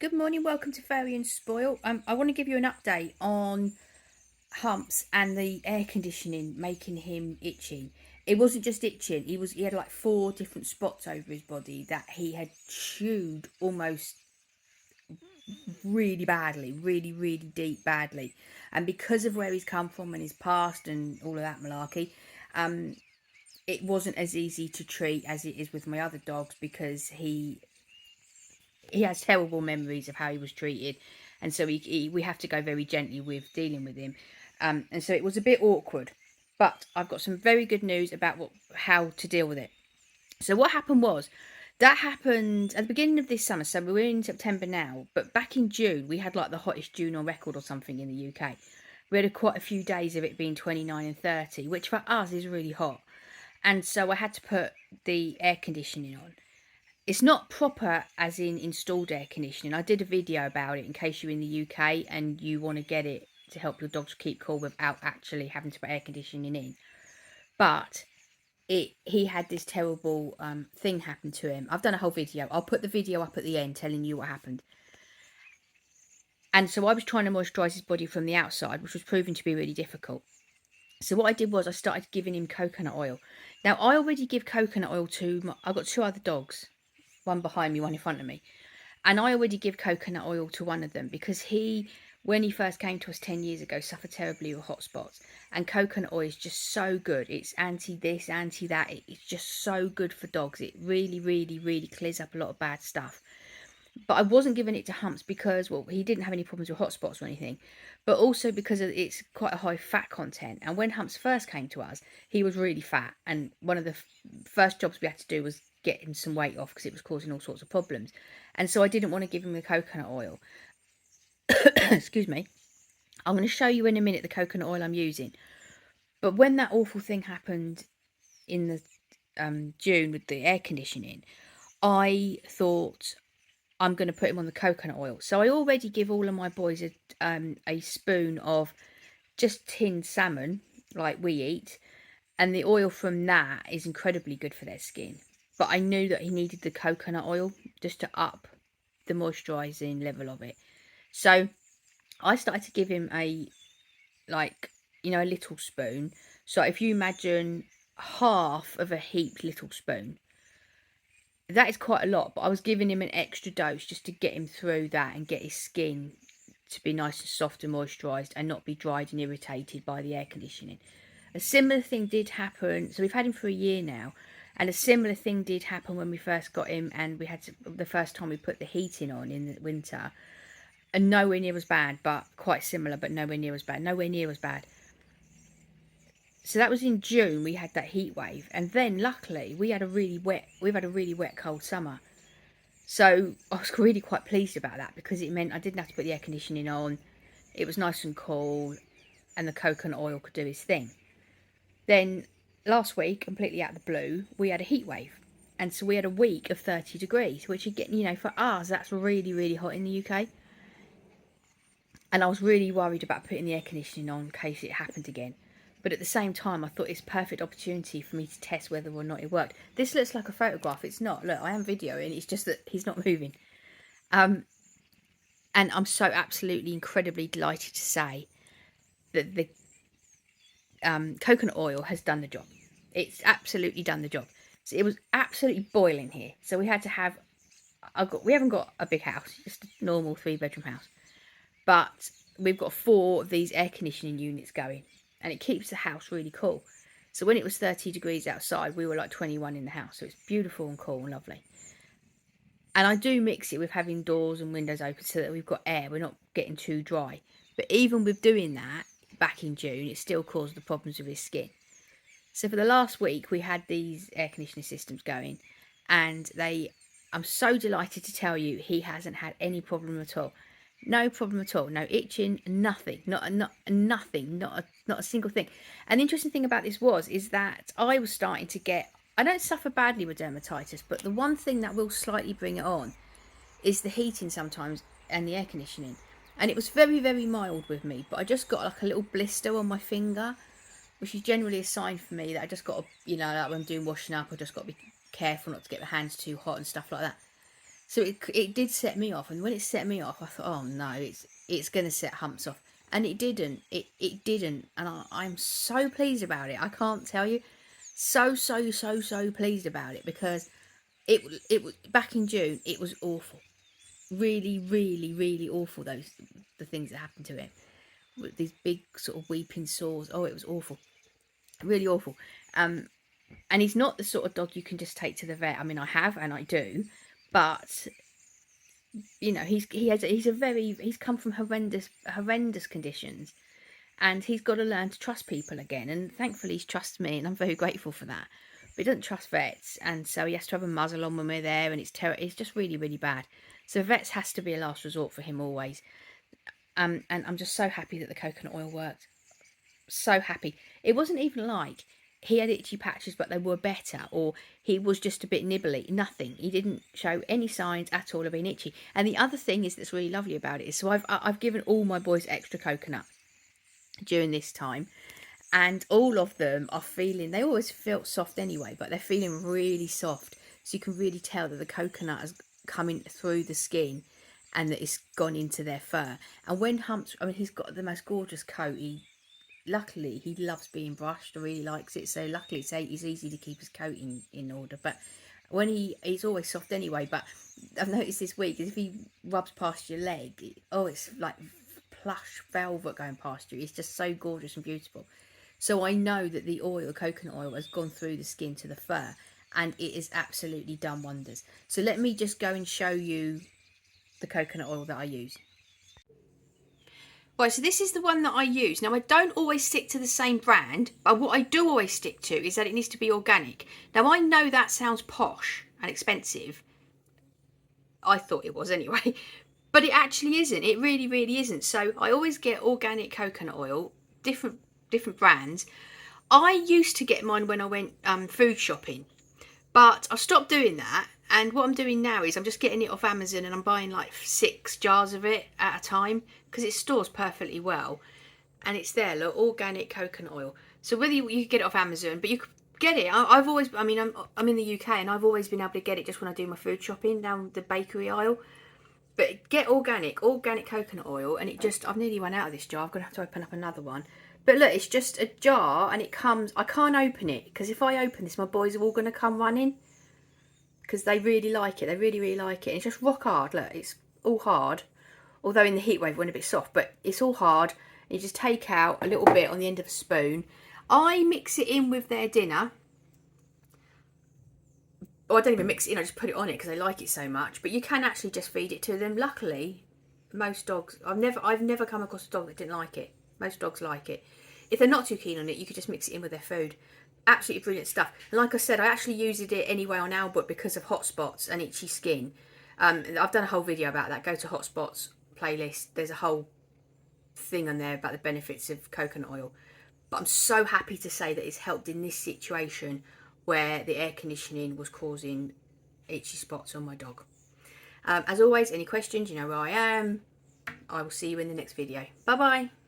Good morning, welcome to Fairy and Spoil. I want to give you an update on Humps and the air conditioning making him itching. It wasn't just itching, he had like 4 different spots over his body that he had chewed almost really badly, really deep badly. And because of where he's come from and his past and all of that malarkey, it wasn't as easy to treat as it is with my other dogs, because he has terrible memories of how he was treated, and so we have to go very gently with dealing with him, and so it was a bit awkward. But I've got some very good news about how to deal with it. So what happened was, that happened at the beginning of this summer. So we're in September now, but back in June we had like the hottest June on record or something in the UK. We had quite a few days of it being 29 and 30, which for us is really hot. And so I had to put the air conditioning on. It's not proper as in installed air conditioning. I did a video about it in case you're in the UK and you want to get it to help your dogs keep cool without actually having to put air conditioning in. But he had this terrible thing happen to him. I've done a whole video. I'll put the video up at the end telling you what happened. And so I was trying to moisturise his body from the outside, which was proving to be really difficult. So what I did was I started giving him coconut oil. Now, I already give coconut oil to I've got 2 other dogs. One behind me, one in front of me. And I already give coconut oil to one of them because when he first came to us 10 years ago, suffered terribly with hot spots. And coconut oil is just so good. It's anti this, anti that. It's just so good for dogs. It really clears up a lot of bad stuff. But I wasn't giving it to Humps because, well, he didn't have any problems with hot spots or anything, but also because it's quite a high fat content. And when Humps first came to us, he was really fat. And one of the first jobs we had to do was get him some weight off because it was causing all sorts of problems. And so I didn't want to give him the coconut oil. Excuse me. I'm going to show you in a minute the coconut oil I'm using. But when that awful thing happened in the June with the air conditioning, I thought, I'm going to put him on the coconut oil. So I already give all of my boys a spoon of just tinned salmon, like we eat. And the oil from that is incredibly good for their skin. But I knew that he needed the coconut oil just to up the moisturising level of it. So I started to give him a little spoon. So if you imagine half of a heaped little spoon, that is quite a lot, but I was giving him an extra dose just to get him through that and get his skin to be nice and soft and moisturised and not be dried and irritated by the air conditioning. A similar thing did happen. So we've had him for a year now, and a similar thing did happen when we first got him, and we had the first time we put the heating on in the winter, and nowhere near as bad, but quite similar, but nowhere near as bad. So that was in June. We had that heat wave, and then luckily we've had a really wet cold summer. So I was really quite pleased about that because it meant I didn't have to put the air conditioning on. It was nice and cool, and the coconut oil could do its thing. Then last week, completely out of the blue, we had a heat wave, and so we had a week of 30 degrees, which again, for us, that's really hot in the UK. And I was really worried about putting the air conditioning on in case it happened again. But at the same time, I thought it's a perfect opportunity for me to test whether or not it worked. This looks like a photograph. It's not. Look, I am videoing. It's just that he's not moving. And I'm so absolutely incredibly delighted to say that the coconut oil has done the job. It's absolutely done the job. So it was absolutely boiling here. So we had to have... we haven't got a big house. Just a normal 3-bedroom house. But we've got 4 of these air conditioning units going. And it keeps the house really cool. So when it was 30 degrees outside, we were like 21 in the house. So it's beautiful and cool and lovely. And I do mix it with having doors and windows open so that we've got air. We're not getting too dry. But even with doing that, back in June, it still caused the problems with his skin. So for the last week, we had these air conditioning systems going. And I'm so delighted to tell you, he hasn't had any problem at all. No problem at all. No itching, nothing. Not a single thing. And the interesting thing about this is that I was starting to get... I don't suffer badly with dermatitis, but the one thing that will slightly bring it on is the heating sometimes and the air conditioning. And it was very mild with me, but I just got like a little blister on my finger, which is generally a sign for me that I just got to, like when I'm doing washing up, I just got to be careful not to get the hands too hot and stuff like that. So it did set me off, and when it set me off, I thought, oh no, it's going to set humps off, and it didn't. It didn't, and I'm so pleased about it. I can't tell you, so pleased about it, because it was back in June. It was awful, really awful. The things that happened to him, with these big sort of weeping sores. Oh, it was awful, really awful. And he's not the sort of dog you can just take to the vet. I mean, I have and I do, but you know, he's come from horrendous conditions, and he's got to learn to trust people again. And thankfully, he trusts me, and I'm very grateful for that. But he doesn't trust vets, and so he has to have a muzzle on when we're there, and it's just really bad. So vets has to be a last resort for him always. And I'm just so happy that the coconut oil worked. So happy. It wasn't even like he had itchy patches but they were better, or he was just a bit nibbly. Nothing. He didn't show any signs at all of being itchy. And the other thing is that's really lovely about it is, so I've given all my boys extra coconut during this time, and all of them are feeling, they always felt soft anyway, but they're feeling really soft, so you can really tell that the coconut has come in through the skin and that it's gone into their fur. And when Humps, I mean, he's got the most gorgeous coat. Luckily he loves being brushed, really likes it, so luckily it's easy to keep his coat in order. But when he's always soft anyway, but I've noticed this week is if he rubs past your leg, it's like plush velvet going past you. It's just so gorgeous and beautiful. So I know that the coconut oil has gone through the skin to the fur, and it has absolutely done wonders. So let me just go and show you the coconut oil that I use. Right, so this is the one that I use. Now, I don't always stick to the same brand, but what I do always stick to is that it needs to be organic. Now, I know that sounds posh and expensive. I thought it was anyway, but it actually isn't. It really isn't. So I always get organic coconut oil, different brands. I used to get mine when I went food shopping, but I've stopped doing that. And what I'm doing now is I'm just getting it off Amazon, and I'm buying like 6 jars of it at a time, because it stores perfectly well. And it's there, look, organic coconut oil. So whether you can get it off Amazon, but you could get it. I've always, I mean, I'm in the UK, and I've always been able to get it just when I do my food shopping down the bakery aisle. But get organic coconut oil, and I've nearly run out of this jar. I'm going to have to open up another one. But look, it's just a jar, and it comes, I can't open it, because if I open this, my boys are all going to come running, because they really like it. They really like it. And it's just rock hard. Look, it's all hard. Although in the heat wave it went a bit soft, but it's all hard. And you just take out a little bit on the end of a spoon. I mix it in with their dinner. Or I don't even mix it in, I just put it on it because I like it so much. But you can actually just feed it to them. Luckily, most dogs, I've never come across a dog that didn't like it. Most dogs like it. If they're not too keen on it, you could just mix it in with their food. Absolutely brilliant stuff. And like I said, I actually used it anyway on Albert because of hot spots and itchy skin. I've done a whole video about that. Go to hot spots playlist. There's a whole thing on there about the benefits of coconut oil. But I'm so happy to say that it's helped in this situation where the air conditioning was causing itchy spots on my dog. As always, any questions, you know where I am. I will see you in the next video. Bye bye.